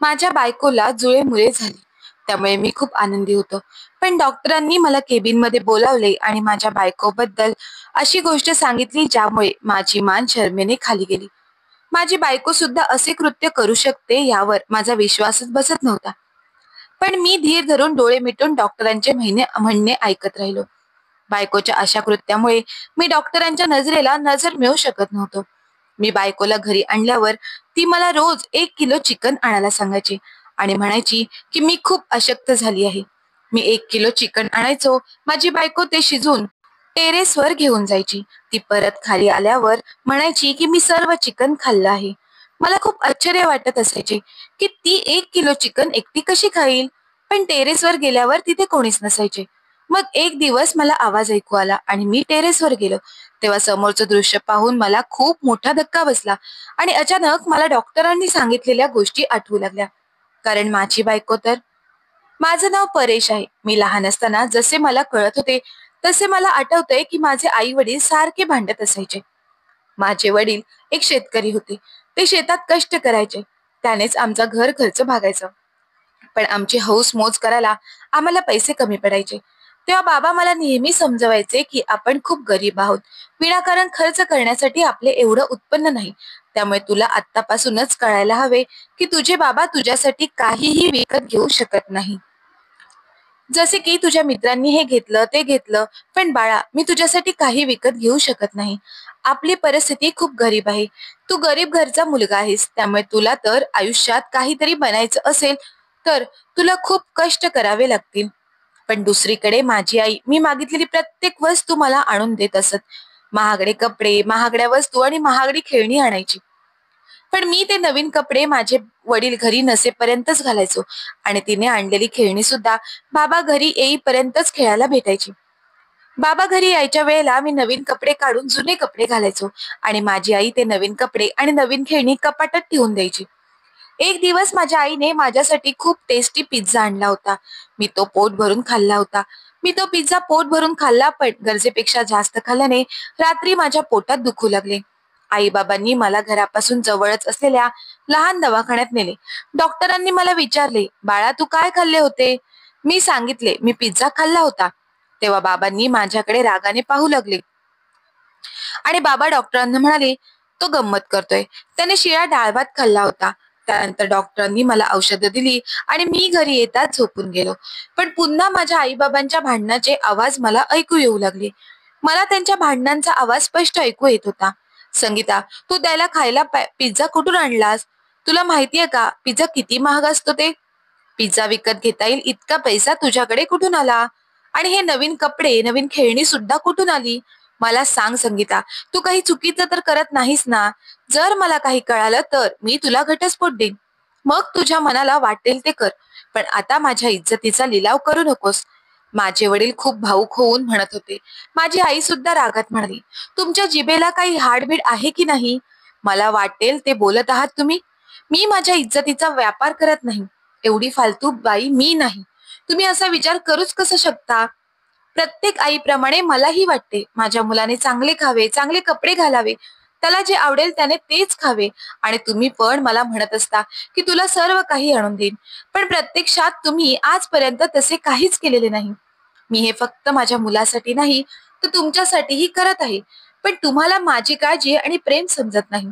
माझ्या बायकोला जुळे-मुळे झाली. त्यामुळे मी खूप आनंदी होतो. पण डॉक्टरांनी मला केबिनमध्ये बोलावले आणि माझ्या बायकोबद्दल अशी गोष्ट सांगितली ज्यामुळे माझी मान शरमेने खाली गेली. माझी बायको सुद्धा असे कृत्य करू शकते यावर माझा विश्वासच बसत नव्हता. पण मी धीर धरून डोळे मिटून डॉक्टरांचे म्हणणे ऐकत राहिलो. बायकोच्या अशा कृत्यामुळे मी डॉक्टरांच्या नजरेला नजर मिळवू शकत नव्हतो. मी बायकोला घरी आणल्यावर ती मला रोज 1 किलो चिकन आणायला सांगायची आणि म्हणायची की मी खूप अशक्त झाली आहे. मी 1 किलो चिकन आणायचो. माझी बायको ते शिजवून टेरेसवर घेऊन जायची. ती परत खाली आल्यावर म्हणायची की मी सर्व चिकन खाल्लं आहे. मला खूप आश्चर्य वाटत असायचे की ती 1 किलो चिकन एकटी कशी खाईल. पण टेरेसवर गेल्यावर तिथे कोणीच नसायचे. मग एक दिवस मला आवाज ऐकू आला आणि मी टेरेसवर गेलो. तेव्हा समोरचं दृश्य पाहून मला खूप मोठा धक्का बसला आणि अचानक मला डॉक्टरांनी सांगितलेल्या गोष्टी आठवू लागल्या. कारण माझी बायको तर माझं नाव परेश आहे. मी लहान असताना जसे मला कळत होते तसे मला आठवतंय की माझे आई वडील सारखे भांडत असायचे. माझे वडील एक शेतकरी होते. ते शेतात कष्ट करायचे. त्यानेच आमचा घर खर्च भागायचा. पण आमची हौस मौज करायला आम्हाला पैसे कमी पडायचे. तेव्हा बाबा मला नेहमी समजवायचे की आपण खूप गरीब आहोत. विनाकारण खर्च करण्यासाठी आपले एवढं उत्पन्न नाही. त्यामुळे तुला आत्तापासूनच कळायला हवे की तुझे बाबा तुझ्यासाठी काहीही विकत घेऊ शकत नाही. जसे की तुझ्या मित्रांनी हे घेतलं ते घेतलं, पण बाळा मी तुझ्यासाठी काही विकत घेऊ शकत नाही. आपली परिस्थिती खूप गरीब आहे. तू गरीब घरचा मुलगा आहेस. त्यामुळे तुला तर आयुष्यात काहीतरी बनायचं असेल तर तुला खूप कष्ट करावे लागतील. पण दुसरीकडे माझी आई मी मागितलेली प्रत्येक वस्तू मला आणून देत असत. महागडे कपडे, महागड्या वस्तू आणि महागडी खेळणी आणायची. पण मी ते नवीन कपडे माझे वडील घरी नसेपर्यंतच घालायचो आणि तिने आणलेली खेळणी सुद्धा बाबा घरी येईपर्यंतच खेळायला भेटायची. बाबा घरी यायच्या वेळेला मी नवीन कपडे काढून जुने कपडे घालायचो आणि माझी आई ते नवीन कपडे आणि नवीन खेळणी कपाटात ठेवून द्यायची. एक दिवस माझ्या आईने माझ्यासाठी खूप टेस्टी पिझ्झा आणला होता. मी तो पोट भरून खाल्ला होता. मी तो पिझ्झा पोट भरून खाल्ला, पण गरजेपेक्षा जास्त खाल्ल्याने रात्री माझ्या पोटात दुखू लागले. आई-बाबांनी मला घरापासून जवळच असलेल्या लहान दवाखान्यात नेले. डॉक्टरांनी मला विचारले, "बाळा तू काय खाल्ले होते?" मी सांगितले, "मी पिझ्झा खाल्ला होता." तेव्हा बाबांनी माझ्याकडे रागाने पाहू लागले आणि बाबा डॉक्टरांना म्हणाले, "तो गंमत करतोय. त्याने शिळा डाळ-भात खाल्ला होता." त्यानंतर डॉक्टरांनी मला औषधं दिली आणि मी घरी येताच झोपून गेलो. पण पुन्हा माझ्या आई-बाबांच्या भांडणाचे आवाज मला ऐकू येऊ लागले. मला त्यांच्या भांडणांचा आवाज स्पष्ट ऐकू येत होता. "संगीता, तू त्याला खायला पिझ्झा कुठून आणलास? तुला माहितीये का पिझ्झा किती महाग असतो ते? पिझ्झा विकत घेता येईल इतका पैसा तुझ्याकडे कुठून आला? आणि हे नवीन कपडे, नवीन खेळणी सुद्धा कुठून आली? मला सांग संगीता, तू काही चुकीचं तर करत नाहीस ना? जर मला काही कळालं तर मी तुला घटस्फोट देईन. मग तुझ्या मनाला वाटेल ते कर. पण आता माझ्या इज्जतीचा लिलाव करू नकोस." माझे वडील खूप भावूक होऊन म्हणत होते. माझी आई सुद्धा रागात म्हणाली, "तुमच्या जिभेला काही हाडबीड आहे की नाही? मला वाटेल ते बोलत आहात तुम्ही. मी माझ्या इज्जतीचा व्यापार करत नाही. एवढी फालतू बाई मी नाही. तुम्ही असा विचार करूच कसं शकता?" प्रत्येक आईप्रमाणे मलाही वाटते माझ्या मुलाने चांगले खावे, चांगले कपडे घालावे, त्याला जे आवडेल त्याने तेच खावे. आणि तुम्ही पण मला म्हणत असता की तुला सर्व काही आणून देईन. पण प्रत्यक्षात तुम्ही आजपर्यंत तसे काहीच केलेले नाही. मी हे फक्त माझ्या मुलासाठी नाही तर तुमच्यासाठीही करत आहे. पण तुम्हाला माझी काळजी आणि प्रेम समजत नाही.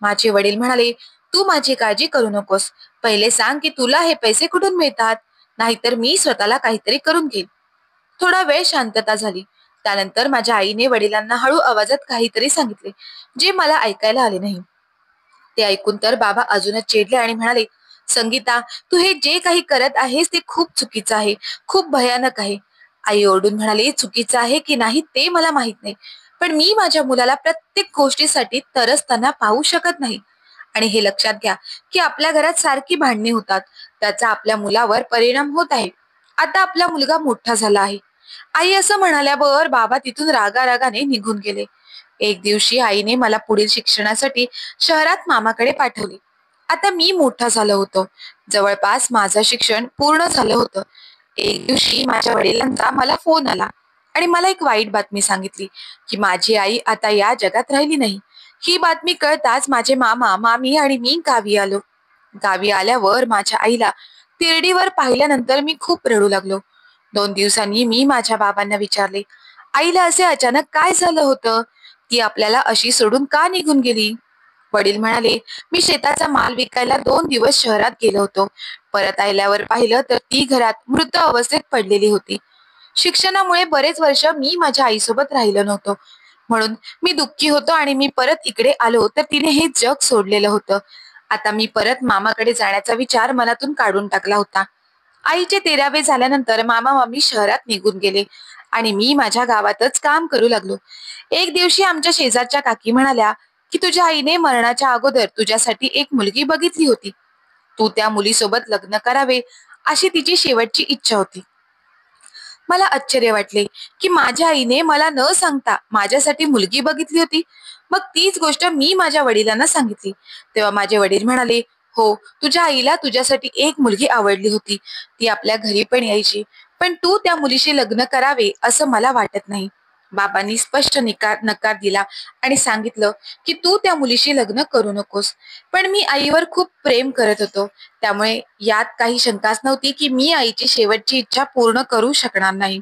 माझे वडील म्हणाले, "तू माझी काळजी करू नकोस. पहिले सांग की तुला हे पैसे कुठून मिळतात? नाहीतर मी स्वतःला काहीतरी करून घेईन." थोडा वेळ शांतता झाली. त्यानंतर माझ्या आईने वडिलांना हळू आवाजात काहीतरी सांगितले, जे मला ऐकायला आले नाही. ते ऐकून तर बाबा अजूनच चिडले आणि म्हणाले, "संगीता, तू हे जे काही करत आहेस ते खूप चुकीचं आहे, खूप भयानक आहे." आई ओरडून म्हणाली, "चुकीचं आहे की नाही ते मला माहित नाही. पण मी माझ्या मुलाला प्रत्येक गोष्टीसाठी तरसताना पाहू शकत नाही. आणि हे लक्षात घ्या की आपल्या घरात सारखी भांडणे होतात. त्याचा आपल्या मुलावर परिणाम होत आहे. आता आपला मुलगा मोठा झाला आहे." आई असं म्हणाल्यावर बाबा तिथून रागारागाने निघून गेले. एक दिवशी आईने मला पुढील शिक्षणासाठी शहरात मामाकडे पाठवले. आता मी मोठा झालो होतो. जवळपास माझं शिक्षण पूर्ण झालं होतं. एक दिवशी माझ्या वडिलांचा मला फोन आला आणि मला एक वाईट बातमी सांगितली की माझी आई आता या जगात राहिली नाही. ही बातमी कळताच माझे मामा, मामी आणि मी गावी आलो. गावी आल्यावर माझ्या आईला तिरडीवर पाहिल्यानंतर मी खूप रडू लागलो. 2 दिवसांनी मी माझ्या बाबांना विचारले, आईला असे अचानक काय झालं होतं? ती आपल्याला अशी सोडून का निघून गेली? वडील म्हणाले, मी शेताचा माल विकायला 2 दिवस शहरात गेलो होतो. परत आल्यावर पाहिलं तर ती घरात मृत अवस्थेत पडलेली होती. शिक्षणामुळे बरेच वर्ष मी माझ्या आईसोबत राहिलो नव्हतो. म्हणून मी दुःखी होतो आणि मी परत इकडे आलो तर तिने हे जग सोडलेलं होतं. आता मी परत मामाकडे जाण्याचा विचार मनातून काढून टाकला होता. आईचे 13वे झाल्यानंतर मामा मामी शहरात निघून गेले आणि मी माझ्या गावातच काम करू लागलो. एक दिवशी आमच्या शेजारच्या काकी म्हणाल्या की तुझ्या आईने मरणाच्या अगोदर तुझ्यासाठी एक मुलगी बघितली होती. तू त्या मुलीसोबत लग्न करावे अशी तिची शेवटची इच्छा होती. मला आश्चर्य वाटले की माझ्या आईने मला न सांगता माझ्यासाठी मुलगी बघितली होती. मग तीच गोष्ट मी माझ्या वडिलांना सांगितली. तेव्हा माझे वडील म्हणाले, हो, तुझ्या आईला तुझ्यासाठी एक मुलगी आवडली होती. ती आपल्या घरी पण यायची. पण तू त्या मुलीशी लग्न करावे असं मला वाटत नाही. बाबांनी स्पष्ट नकार दिला आणि सांगितलं की तू त्या मुलीशी लग्न करू नकोस. पण मी आईवर खूप प्रेम करत होतो. त्यामुळे यात काही शंकाच नव्हती की मी आईची शेवटची इच्छा पूर्ण करू शकणार नाही.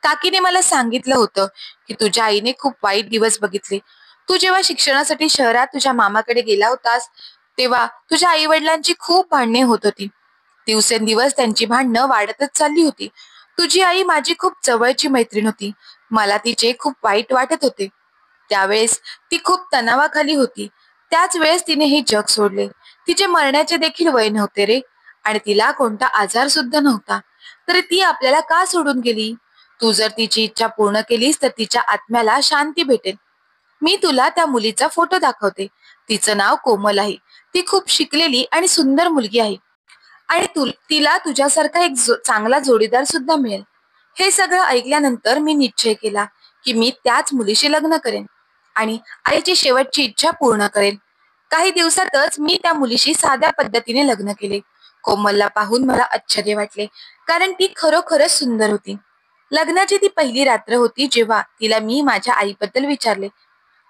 काकीने मला सांगितलं होतं की तुझ्या आईने खूप वाईट दिवस बघितले. तू जेव्हा शिक्षणासाठी शहरात तुझ्या मामाकडे गेला होतास तेव्हा तुझ्या आई वडिलांची खूप भांडणे होत होती. दिवसेंदिवस त्यांची भांडणं वाढतच चालली होती. तुझी आई माझी खूप जवळची मैत्रीण होती. मला तिचे खूप वाईट वाटत होते. त्यावेळेस ती खूप तणावाखाली होती. त्याच वेळेस तिने हे जग सोडले. तिचे मरण्याचे देखील वय नव्हते रे, आणि तिला कोणता आजार सुद्धा नव्हता. तर ती आपल्याला का सोडून गेली? तू जर तिची इच्छा पूर्ण केलीस तर तिच्या आत्म्याला शांती भेटेल. मी तुला त्या मुलीचा फोटो दाखवते. तिचं नाव कोमल आहे. ती खूप शिकलेली आणि सुंदर मुलगी आहे आणि तिला तुझ्यासारखा एक चांगला जोडीदार सुद्धा मिळेल. हे सगळं ऐकल्यानंतर मी निश्चय केला की मी त्याच मुलीशी लग्न करेन आणि आईची शेवटची इच्छा पूर्ण करेन. काही दिवसातच मी त्या मुलीशी साध्या पद्धतीने लग्न केले. कोमलला पाहून मला आश्चर्य वाटले, कारण ती खरोखरच सुंदर होती. लग्नाची ती पहिली रात्र होती जेव्हा तिला मी माझ्या आईबद्दल विचारले.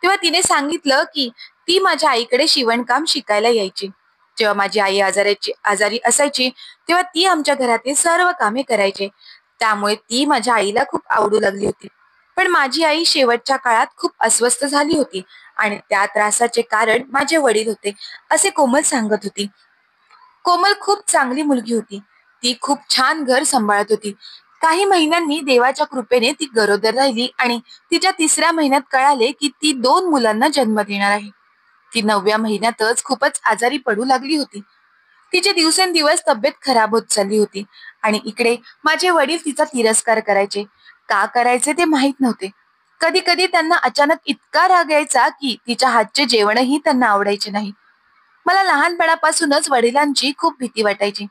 तेव्हा तिने सांगितलं की ती माझ्या आईकडे शिवणकाम शिकायला यायची. जेव्हा माझी आई आजारी असायची तेव्हा ती आमच्या घरातील सर्व कामे करायचे. त्यामुळे ती माझ्या आईला खूप आवडू लागली होती. पण माझी आई शेवटच्या काळात खूप अस्वस्थ झाली होती आणि त्या त्रासाचे कारण माझे वडील होते, असे कोमल सांगत होती. कोमल खूप चांगली मुलगी होती. ती खूप छान घर सांभाळत होती. काही महिन्यांनी देवाच्या कृपेने ती गरोदर राहिली आणि तिच्या 3ऱ्या महिन्यात कळाले की ती 2 मुलांना जन्म देणार आहे. ती 9व्या महिन्यातच खूपच आजारी पडू लागली होती. तिची दिवसेंदिवस तब्येत खराब होत चालली होती आणि इकडे माझे वडील तिचा तिरस्कार करायचे. का करायचे ते माहित नव्हते. कधी कधी त्यांना अचानक इतका राग यायचा की तिच्या हातचे जेवणही त्यांना आवडायचे नाही. मला लहानपणापासूनच वडिलांची खूप भीती वाटायची.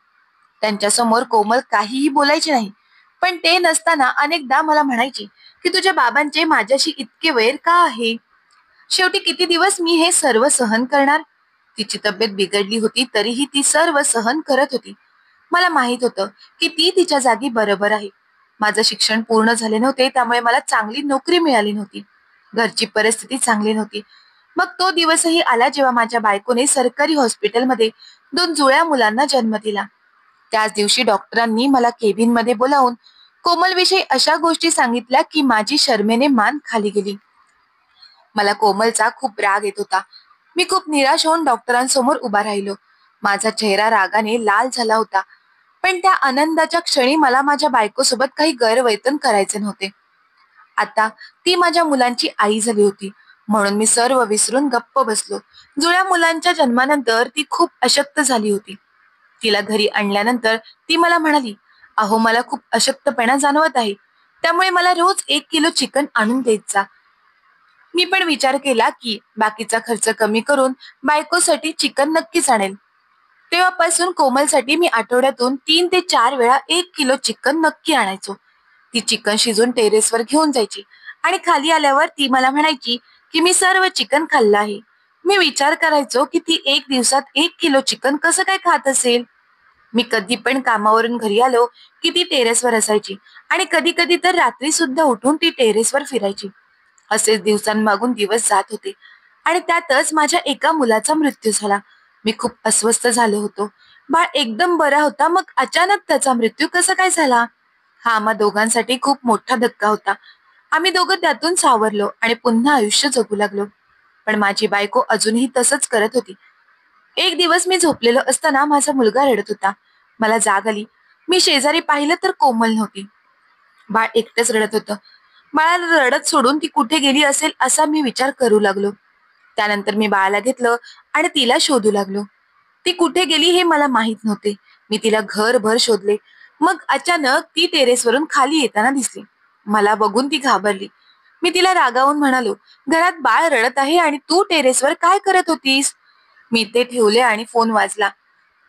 त्यांच्यासमोर कोमल काहीही बोलायची नाही. पण ते नसताना अनेकदा मला म्हणायची की तुझ्या बाबांचे माझ्याशी इतके वैर का आहे? शेवटी किती दिवस मी हे सर्व सहन करणार? तिची तब्येत बिघडली होती तरीही ती सर्व सहन करत होती. मला माहित होतं की ती तिच्या जागी बरोबर आहे. माझं शिक्षण पूर्ण झाले नव्हते, त्यामुळे मला चांगली नोकरी मिळाली नव्हती. घरची परिस्थिती चांगली नव्हती. मग तो दिवसही आला जेव्हा माझ्या बायकोने सरकारी हॉस्पिटलमध्ये 2 जुळ्या मुलांना जन्म दिला. त्याच दिवशी डॉक्टरांनी मला केबिन मध्ये बोलावून कोमलविषयी अशा गोष्टी सांगितल्या की माझी शरमेने मान खाली गेली. मला कोमलचा खूप राग येत होता. मी खूप निराश होऊन डॉक्टरांसमोर उभा राहिलो. माझा चेहरा रागाने लाल झाला होता. पण त्या आनंदाच्या क्षणी मला माझ्या बायकोसोबत काही गैरवर्तन करायचे नव्हते. आता ती माझ्या मुलांची आई झाली होती, म्हणून मी सर्व विसरून गप्प बसलो. जुळ्या मुलांच्या जन्मानंतर ती खूप अशक्त झाली होती. तिला घरी आणल्यानंतर ती मला म्हणाली, अहो, मला खूप अशक्तपणा जाणवत आहे, त्यामुळे मला रोज 1 किलो चिकन आणून देत जा. मी पण विचार केला की बाकीचा खर्च कमी करून बायकोसाठी चिकन नक्कीच आणेल. तेव्हापासून कोमलसाठी मी आठवड्यातून 3 ते 4 वेळा 1 किलो चिकन नक्की आणायचो. ती चिकन शिजून टेरेसवर घेऊन जायची आणि खाली आल्यावर ती मला म्हणायची की मी सर्व चिकन खाल्लं आहे. मी विचार करायचो की ती 1 दिवसात 1 किलो चिकन कसं काय खात असेल. मी कधी पण कामावरून घरी आलो की ती टेरेसवर असायची आणि कधी कधी तर रात्री सुद्धा उठून ती टेरेसवर फिरायची. असेच दिवसांमागून दिवस जात होते आणि त्यातच माझ्या एका मुलाचा मृत्यू झाला. मी खूप अस्वस्थ झालो होतो. बाळ एकदम बरा होता, मग अचानक त्याचा मृत्यू कसा काय झाला? हा आम्हा दोघांसाठी खूप मोठा धक्का होता. आम्ही दोघं त्यातून सावरलो आणि पुन्हा आयुष्य जगू लागलो. पण माझी बायको अजूनही तसंच करत होती. एक दिवस मी झोपलेलो असताना माझा मुलगा रडत होता. मला जाग आली. मी शेजारी पाहिलं तर कोमल नव्हती. बाळ एकटंच रडत होतं. बाळाला रडत सोडून ती कुठे गेली असेल असा मी विचार करू लागलो. त्यानंतर मी बाळाला घेतलं आणि तिला शोधू लागलो. ती कुठे गेली हे मला माहित नव्हते. मी तिला घरभर शोधले. मग अचानक ती टेरेसवरून खाली येताना दिसली. मला बघून ती घाबरली. मी तिला रागावून म्हणालो, "घरात बाळ रडत आहे आणि तू टेरेसवर काय करत होतीस?" मी ते ठेवले आणि फोन वाजला.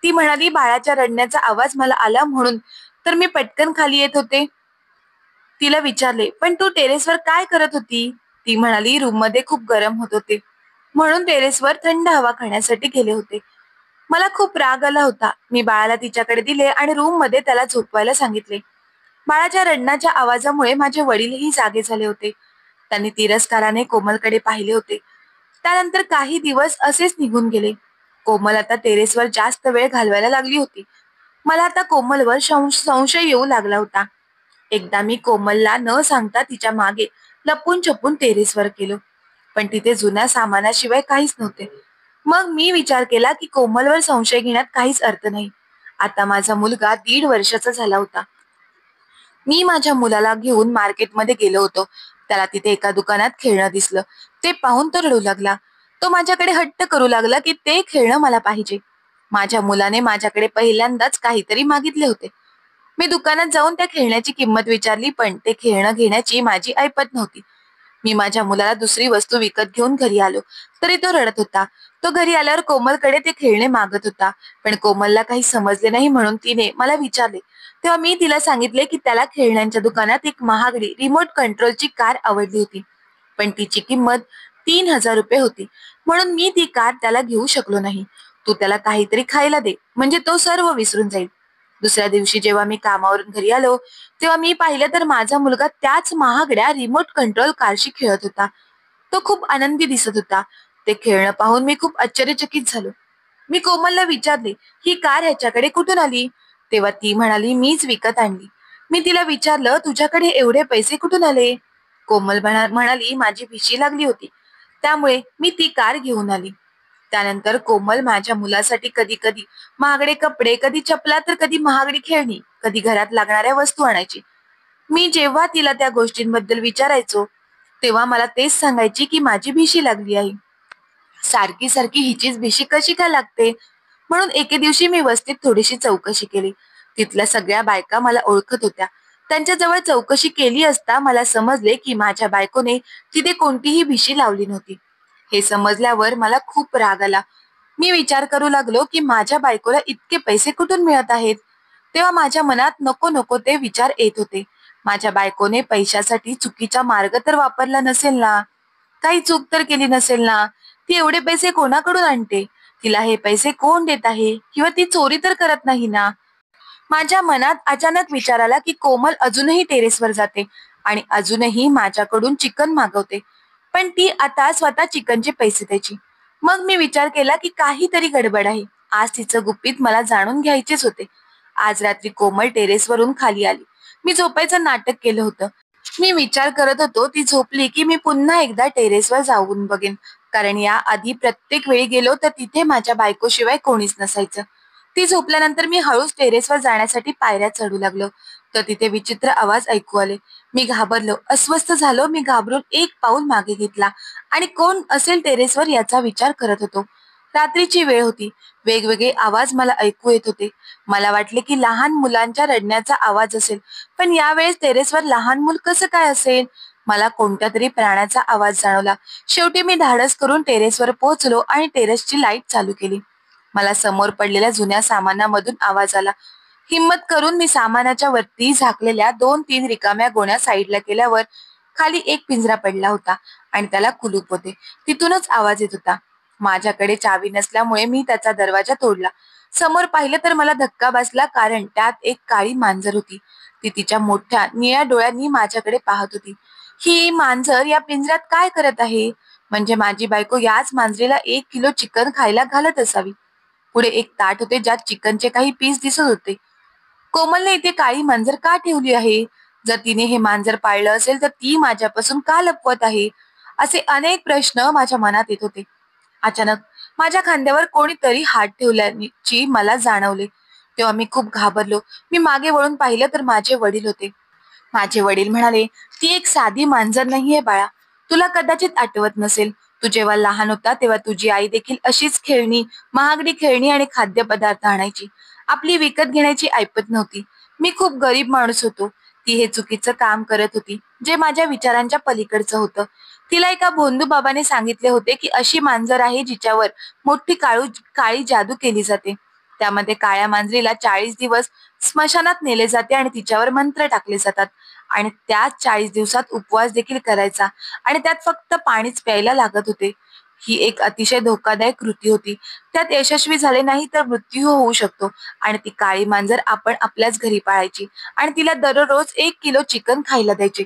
ती म्हणाली, "बाळाच्या रडण्याचा आवाज मला आला म्हणून तर मी पटकन खाली येत होते." तिला विचारले, "पण तू टेरेसवर काय करत होती?" ती म्हणाली, "रूममध्ये खूप गरम होत होते म्हणून टेरेसवर थंड हवा खाण्यासाठी गेले होते." मला खूप राग आला होता. मी बाळाला तिच्याकडे दिले आणि रूममध्ये त्याला झोपवायला सांगितले. बाळाच्या रडण्याच्या आवाजामुळे माझे वडीलही जागे झाले होते. त्यांनी तिरस्काराने कोमलकडे पाहिले होते. त्यानंतर काही दिवस असेच निघून गेले. कोमल आता टेरेसवर जास्त वेळ घालवायला लागली होती. मला आता कोमलवर संशय येऊ लागला होता. एकदा मी कोमलला न सांगता तिच्या मागे लपून छपून टेरेसवर गेलो. पण तिथे जुन्या सामानाशिवाय काहीच नव्हते. मग मी विचार केला की कोमलवर संशय घेण्यात काहीच अर्थ नाही. आता माझा मुलगा 1.5 वर्षाचा झाला होता. मी माझ्या मुलाला घेऊन मार्केटमध्ये गेलो होतो. त्याला तिथे एका दुकानात खेळणं दिसलं. ते पाहून तो रडू लागला. तो माझ्याकडे हट्ट करू लागला की ते खेळणं मला पाहिजे. माझ्या मुलाने माझ्याकडे पहिल्यांदाच काहीतरी मागितले होते. मी दुकानात जाऊन त्या खेळण्याची किंमत विचारली, पण ते खेळणं घेण्याची माझी ऐपत नव्हती. मी माझ्या मुलाला दुसरी वस्तू विकत घेऊन घरी आलो, तरी तो रडत होता. तो घरी आल्यावर कोमलकडे ते खेळणे मागत होता, पण कोमलला काही समजले नाही म्हणून तिने मला विचारले. तेव्हा मी तिला सांगितले की त्याला खेळण्यांच्या दुकानात एक महागडी रिमोट कंट्रोलची कार आवडली होती, पण तिची किंमत 3,000 रुपये होती. म्हणून मी ती कार त्याला घेऊ शकलो नाही. तू त्याला काहीतरी खायला दे, म्हणजे तो सर्व विसरून जाईल. दुसऱ्या दिवशी जेव्हा मी कामावरून घरी आलो, तेव्हा मी पाहिलं तर माझा मुलगा त्याच महागड्या रिमोट कंट्रोल कारशी खेळत होता. तो खूप आनंदी दिसत होता. ते खेळणं पाहून मी खूप आश्चर्यचकित झालो. मी कोमलला विचारले, "ही कार ह्याच्याकडे कुठून आली?" तेव्हा ती म्हणाली, "मीच विकत आणली." मी तिला विचारलं, "तुझ्याकडे एवढे पैसे कुठून आले?" कोमल म्हणाली, "माझी भिशी लागली होती, त्यामुळे मी ती कार घेऊन आली." त्यानंतर कोमल माझ्या मुलासाठी कधी कधी महागडे कपडे, कधी चपला, तर कधी महागडी खेळणी, कधी घरात लागणाऱ्या वस्तू आणायची. मी जेव्हा तिला त्या गोष्टींबद्दल विचारायचो, तेव्हा मला तेच सांगायची की माझी भिशी लागली आहे. सारखी सारखी हिचीच भिशी कशी काय लागते? म्हणून एके दिवशी मी वस्तीत थोडीशी चौकशी केली. तिथल्या सगळ्या बायका मला ओळखत होत्या. त्यांच्याजवळ चौकशी केली असता मला समजले की माझ्या बायकोने तिथे कोणतीही भिशी लावली नव्हती. हे समजल्यावर मला खूप राग आला. मी विचार करू लागलो की माझ्या बायकोला इतके पैसे कुठून मिळत आहेत. तेव्हा माझ्या मनात नको नको ते विचार येत होते. माझ्या बायकोने पैशासाठी चुकीचा मार्ग तर वापरला नसेल ना? काही चूक तर केली नसेल ना? ती एवढे पैसे कोणाकडून आणते? तिला हे पैसे कोण देत आहे? किंवा ती चोरी तर करत नाही ना? माझ्या मनात अचानक विचार आला की कोमल अजूनही टेरेसवर जाते आणि अजूनही माझ्याकडून चिकन मागवते, पण ती आता स्वतः चिकनचे पैसे द्यायची. मग मी विचार केला की काहीतरी गडबड आहे. आज तिचं गुपित मला जाणून घ्यायचेच होते. आज रात्री कोमल टेरेसवरून खाली आली. मी झोपायचं नाटक केलं होतं. मी विचार करत होतो ती झोपली की मी पुन्हा एकदा टेरेसवर जाऊन बघेन, कारण या आधी प्रत्येक वेळी गेलो तर तिथे माझ्या बायकोशिवाय कोणीच नसायचं. ती झोपल्यानंतर मी हळूच टेरेसवर जाण्यासाठी पायऱ्या चढू लागलो, तर तिथे विचित्र आवाज ऐकू आले. मी घाबरलो, अस्वस्थ झालो. मी घाबरून एक पाऊल मागे घेतला आणि कोण असेल टेरेसवर याचा विचार करत होतो. रात्रीची वेळ होती. वेगवेगळे आवाज मला ऐकू येत होते. मला वाटले की लहान मुलांच्या रडण्याचा आवाज असेल, पण यावेळेस टेरेसवर लहान मूल कसं काय असेल? मला कोणत्या तरी प्राण्याचा आवाज जाणवला. शेवटी मी धाडस करून टेरेसवर पोहोचलो आणि टेरेसची लाईट चालू केली. मला समोर पडलेल्या जुन्या सामानामधून आवाज आला. हिम्मत करून मी सामानाच्या वरती झाकलेल्या 2-3 रिकाम्या गोण्या साईडला केल्यावर खाली एक पिंजरा पडला होता आणि त्याला कुलूप होते. तिथूनच आवाज येत होता. माझ्याकडे चावी नसल्यामुळे मी त्याचा दरवाजा तोडला. समोर पाहिलं तर मला धक्का बसला, कारण त्यात एक काळी मांजर होती. ती तिच्या मोठ्या निळ्या डोळ्यांनी माझ्याकडे पाहत होती. ही मांजर या पिंजऱ्यात काय करत आहे? म्हणजे माझी बायको याच मांजरीला 1 किलो चिकन खायला घालत असावी. पुढे एक ताट होते ज्यात चिकनचे काही पीस दिसत होते. कोमलने इथे काळी मांजर का ठेवली आहे? जर तिने हे मांजर पाळलं असेल तर ती माझ्यापासून का लपवत आहे? असे अनेक प्रश्न माझ्या मनात येत होते. अचानक माझ्या खांद्यावर कोणीतरी हात ठेवल्याची मला जाणवले. तेव्हा मी खूप घाबरलो. मी मागे वळून पाहिलं तर माझे वडील होते. माझे वडील म्हणाले, "ती एक साधी मांजर नाहीये बाळा. तुला कदाचित आठवत नसेल, तू जेव्हा लहान होता तेव्हा तुझी आई देखील अशीच खेळणी, महागडी खेळणी आणि खाद्यपदार्थ आणायची. आपली विकत घेण्याची ऐपत नव्हती. मी खूप गरीब माणूस होतो. ती हे चुकीचं काम करत होती, जे माझ्या विचारांच्या पलीकडचं होतं. तिला एका भोंदू बाबाने सांगितले होते की अशी मांजर आहे जिच्यावर मोठी काळी जादू केली जाते. त्यामध्ये काळ्या मांजरीला 40 दिवस स्मशानात नेले जाते आणि तिच्यावर मंत्र टाकले जातात आणि त्याच 40 दिवसात उपवास देखील करायचा आणि त्यात फक्त पाणीच प्यायला लागत होते. ही एक अतिशय धोकादायक कृती होती. त्यात यशस्वी झाले नाही तर मृत्यू होऊ शकतो आणि ती काळी मांजर आपण आपल्याच घरी पाळायची आणि तिला दररोज 1 किलो चिकन खायला द्यायचे.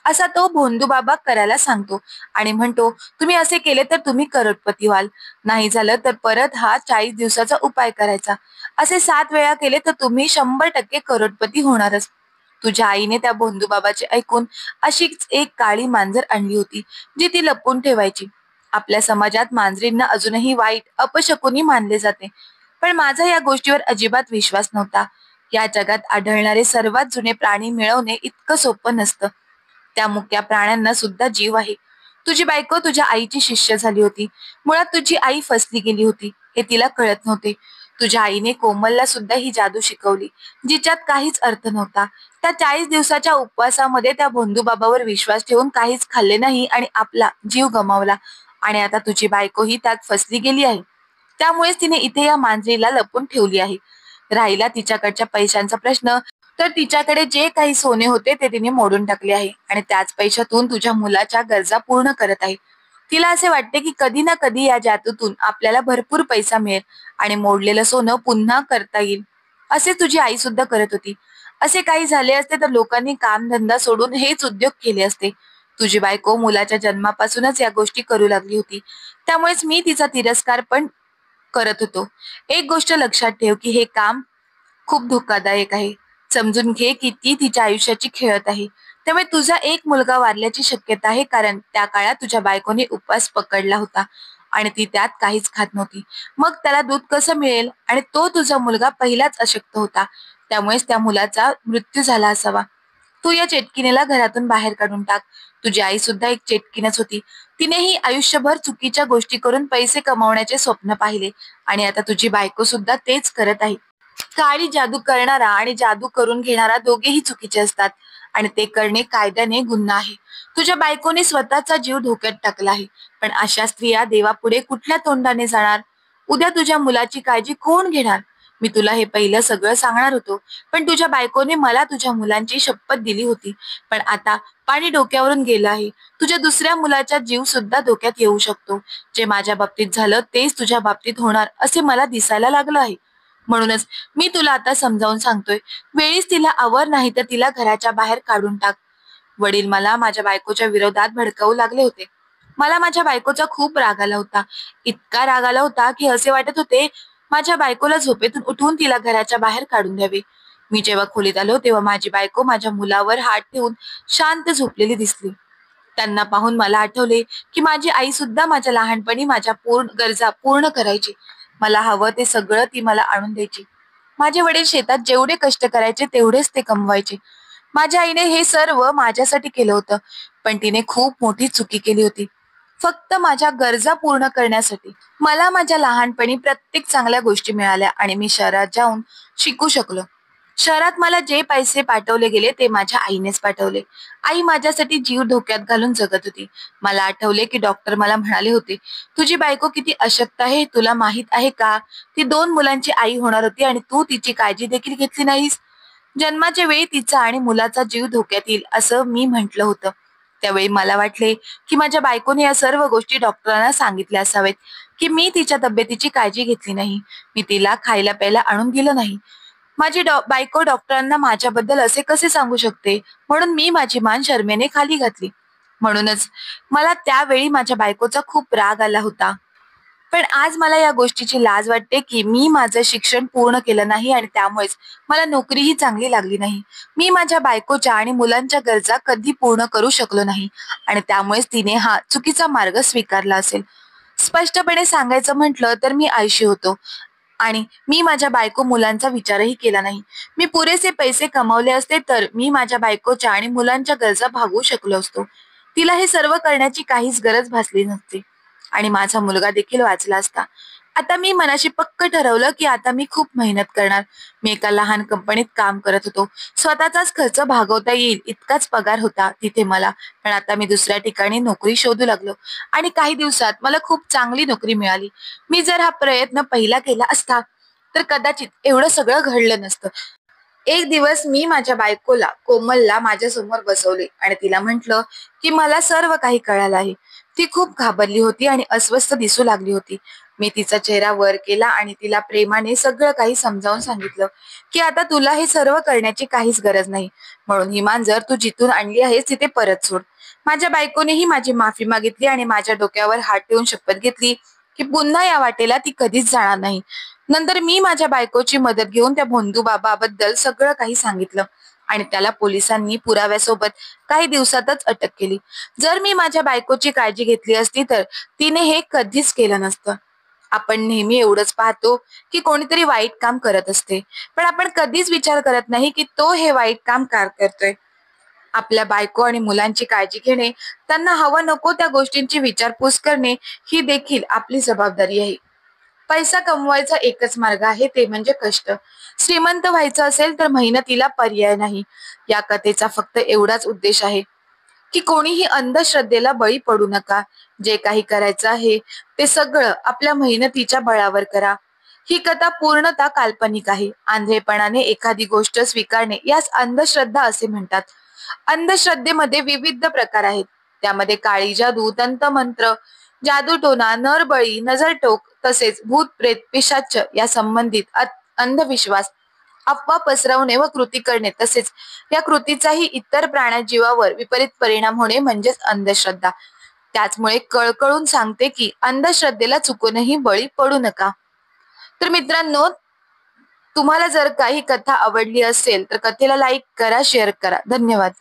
असा तो भोंदू बाबा करायला सांगतो आणि म्हणतो, तुम्ही असे केले तर तुम्ही करोडपती व्हाल. नाही झालं तर परत हा 40 दिवसाचा उपाय करायचा. असे 7 वेळा केले तर तुम्ही 100% करोडपती होणारच. तुझ्या आईने त्या भोंदू बाबाचे ऐकून अशीच एक काळी मांजर आणली होती, जी ती लपवून ठेवायची. आपल्या समाजात मांजरींना अजूनही वाईट, अपशकुनी मानले जाते. पण माझा या गोष्टीवर अजिबात विश्वास नव्हता. या जगात आढळणारे सर्वात जुने प्राणी मिळवणे इतकं सोपं नसतं. त्या मुक्या प्राण्यांना सुद्धा जीव आहे. तुझी बायको तुझ्या आईची शिष्य झाली होती. मुळात तुझी आई फसली गेली होती हे तिला कळत नव्हते. तुझ्या आईने कोमलला सुद्धा ही जादू शिकवली, जिच्यात काहीच अर्थ नव्हता. त्या 40 दिवसाच्या उपवासामध्ये त्या भोंदूबाबावर विश्वास ठेवून काहीच खाल्ले नाही आणि आपला जीव गमावला. आणि आता तुझी बायको ही त्यात फसली गेली आहे. त्यामुळेच तिने इथे या मांजरीला लपवून ठेवली आहे. राहिला तिच्याकडच्या पैशांचा प्रश्न, तर तिच्याकडे जे काही सोने होते ते तिने मोडून टाकले आहे आणि त्याच पैशातून तुझ्या मुलाच्या गरजा पूर्ण करत आहे. तिला असे वाटते की कधी ना कधी या जादूतून आपल्याला भरपूर पैसा मिळेल आणि मोडलेलं सोनं पुन्हा करता येईल. असे तुझी आई सुद्धा करत होती. असे काही झाले असते तर लोकांनी कामधंदा सोडून हेच उद्योग केले असते. तुझी बायको मुलाच्या जन्मापासूनच या गोष्टी करू लागली होती. त्यामुळेच मी तिचा तिरस्कार पण करत होतो. एक गोष्ट लक्षात ठेव की हे काम खूप धोकादायक आहे. समजून घे की ती तिच्या आयुष्याची खेळत आहे. त्यामुळे तुझा एक मुलगा वारल्याची शक्यता आहे कारण त्या काळात तुझ्या बायकोने उपवास पकडला होता आणि ती त्यात काहीच खात नव्हती. मग त्याला दूध कसं मिळेल? आणि तो तुझा मुलगा पहिलाच अशक्त होता. त्यामुळेच त्या मुलाचा मृत्यू झाला असावा. तू या चेटकिनीला घरातून बाहेर काढून टाक. तुझी आई सुद्धा एक चेटकीनच होती. तिनेही आयुष्यभर चुकीच्या गोष्टी करून पैसे कमावण्याचे स्वप्न पाहिले आणि आता तुझी बायको सुद्धा तेच करत आहे. काळी जादू करणारा आणि जादू करून घेणारा दोघेही चुकीचे असतात आणि ते करणे कायद्याने गुन्हा आहे. तुझ्या बायकोने स्वतःचा जीव धोक्यात टाकला आहे. पण अशा स्त्रिया देवापुढे कुठल्या तोंडाने जाणार? उद्या तुझ्या मुलाची काळजी कोण घेणार? मी तुला हे पहिलं सगळं सांगणार होतो, पण तुझ्या बायकोने मला तुझ्या मुलांची शपथ दिली होती. पण आता पाणी डोक्यावरून गेलं आहे. तुझ्या दुसऱ्या मुलाचा जीव सुद्धा धोक्यात येऊ शकतो. जे माझ्या बाबतीत झालं तेच तुझ्या बाबतीत होणार असे मला दिसायला लागलं आहे. म्हणूनच मी तुला आता समजावून सांगतोय, वेळीच तिला आवर नाही तर तिला घराच्या बाहेर काढून टाक. वडील मला माझ्या बायकोच्या विरोधात भडकावू लागले होते. मला माझ्या बायकोचा खूप राग आला होता. इतका राग आला होता की असे वाटत होते माझ्या बायकोला झोपेतून उठवून तिला घराच्या बाहेर काढून द्यावे. मी जेव्हा खोलीत आलो तेव्हा माझी बायको माझ्या मुलावर हात ठेवून शांत झोपलेली दिसली. त्यांना पाहून मला आठवले की माझी आई सुद्धा माझ्या लहानपणी माझ्या गरजा पूर्ण करायची. मला हवं ते सगळं ती मला आणून द्यायची. माझे वडील शेतात जेवढे कष्ट करायचे तेवढेच ते कमवायचे. माझ्या आईने हे सर्व माझ्यासाठी केलं होतं, पण तिने खूप मोठी चुकी केली होती. फक्त माझ्या गरजा पूर्ण करण्यासाठी. मला माझ्या लहानपणी प्रत्येक चांगल्या गोष्टी मिळाल्या आणि मी शहरात जाऊन शिकू शकलो. शहरात मला जे पैसे पाठवले गेले ते माझ्या आईनेच पाठवले. आई माझ्यासाठी जीव धोक्यात घालून जगत होती. मला आठवले की डॉक्टर मला म्हणाले होते, तुझी बायको किती अशक्त आहे तुला माहित आहे का? ती 2 मुलांची आई होणार होती आणि तू तिची काळजी देखील घेतली नाहीस. जन्माच्या वेळी तिचा आणि मुलाचा जीव धोक्यात येईल असं मी म्हटलं होतं. त्यावेळी मला वाटले की माझ्या बायकोने या सर्व गोष्टी डॉक्टरांना सांगितल्या असावेत की मी तिच्या तब्येतीची काळजी घेतली नाही. मी तिला खायला प्यायला आणून दिलं नाही. माझी बायको डॉक्टरांना माझ्याबद्दल असे कसे सांगू शकते? म्हणून मी माझी मान शरमेने खाली घातली. म्हणूनच मला त्यावेळी माझ्या बायकोचा खूप राग आला होता. पण आज मला या गोष्टीची लाज वाटते की मी माझं शिक्षण पूर्ण केलं नाही आणि त्यामुळेच मला नोकरीही चांगली लागली नाही. मी माझ्या बायकोच्या आणि मुलांच्या गरजा कधी पूर्ण करू शकलो नाही आणि त्यामुळेच तिने हा चुकीचा मार्ग स्वीकारला असेल. स्पष्टपणे सांगायचं म्हटलं तर मी आळशी होतो आणि मी माझ्या बायको मुलांचा विचारही केला नाही. मी पुरेसे पैसे कमावले असते तर मी माझ्या बायकोच्या आणि मुलांच्या गरजा भागवू शकलो असतो. तिला हे सर्व करण्याची काहीच गरज भासली नसती आणि माझा मुलगा देखील वाचला असता. आता मी मनाशी पक्क ठरवलं की आता मी खूप मेहनत करणार. मी एका लहान कंपनीत काम करत होतो. स्वतःचाच खर्च भागवता येईल इतकाच पगार होता तिथे मला. पण आता मी दुसऱ्या ठिकाणी नोकरी शोधू लागलो आणि काही दिवसात मला खूप चांगली नोकरी मिळाली. मी जर हा प्रयत्न पहिला केला असता तर कदाचित एवढं सगळं घडलं नसतं. एक दिवस मी माझ्या बायकोला कोमलला माझ्या समोर बसवले आणि तिला म्हटलं की मला सर्व काही कळालं आहे. ती खूप घाबरली होती आणि अस्वस्थ दिसू लागली होती. मी तिचा चेहरा वर केला आणि तिला प्रेमाने सगळं काही समजावून सांगितलं की आता तुला हे सर्व करण्याची काहीच गरज नाही. म्हणून ही मांजर तू जिथून आणली आहेस तिथे परत सोड. माझ्या बायकोनेही माझी माफी मागितली आणि माझ्या डोक्यावर हात ठेवून शपथ घेतली की पुन्हा या वाटेला ती कधीच जाणार नाही. नंतर मी माझ्या बायकोची मदत घेऊन त्या भोंदू बाबाबद्दल सगळं काही सांगितलं आणि त्याला पोलिसांनी पुराव्यासोबत काही दिवसातच अटक केली. जर मी माझ्या बायकोची काळजी घेतली असती तर तिने हे कधीच केलं नसतं. आपण नेहमी एवढंच पाहतो की कोणीतरी वाईट काम करत असते, पण आपण कधीच विचार करत नाही की तो हे वाईट काम का करतोय. आपल्या बायको आणि मुलांची काळजी घेणे, त्यांना हवं नको त्या गोष्टींची विचारपूस करणे ही देखील आपली जबाबदारी आहे. पैसा कमवायचा एकच मार्ग आहे ते म्हणजे कष्ट. श्रीमंत व्हायचं असेल तर मेहनतीला पर्याय नाही. या कथेचा फक्त एवढाच उद्देश आहे की कोणीही अंधश्रद्धेला बळी पडू नका. जे काही करायचं आहे ते सगळं आपल्या मेहनतीच्या बळावर करा. ही कथा पूर्णतः काल्पनिक आहे. आंधळेपणाने एखादी गोष्ट स्वीकारणे यास अंधश्रद्धा असे म्हणतात. अंधश्रद्धेमध्ये विविध प्रकार आहेत. त्यामध्ये काळी जादू, तंत्रमंत्र, जादूटोणा, नरबळी, नजरटोक तसेच भूत प्रेत पिशाच या संबंधित अंधविश्वास, अफवा पसरवणे व कृती करणे तसेच या कृतीचाही इतर प्राण्या जीवावर विपरीत परिणाम होणे म्हणजेच अंधश्रद्धा. त्याचमुळे कळकळून सांगते की अंधश्रद्धेला चुकूनही बळी पडू नका. तर मित्रांनो, तुम्हाला जर काही कथा आवडली असेल तर कथेला लाईक करा, शेअर करा. धन्यवाद.